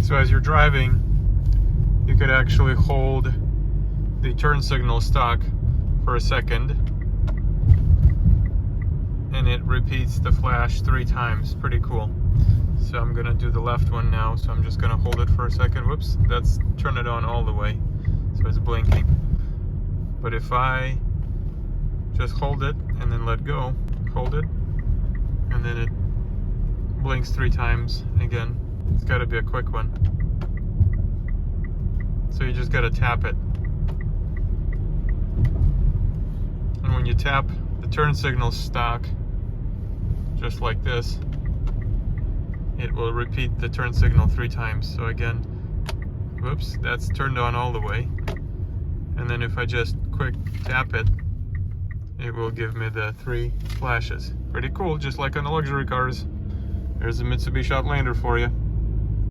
So as you're driving, you could actually hold the turn signal stock for a second, and it repeats the flash 3 times. Pretty cool. So I'm gonna do the left one now, so I'm just gonna hold it for a second. Whoops, that's turn it on all the way, so it's blinking. But if I just hold it and then let go, hold it, and then it blinks 3 times again. It's gotta be a quick one. So you just gotta tap it. And when you tap the turn signal stock, just like this, it will repeat the turn signal 3 times. So again, whoops, that's turned on all the way. And then if I just quick tap it, it will give me the 3 flashes. Pretty cool, just like on the luxury cars. There's a Mitsubishi Outlander for you.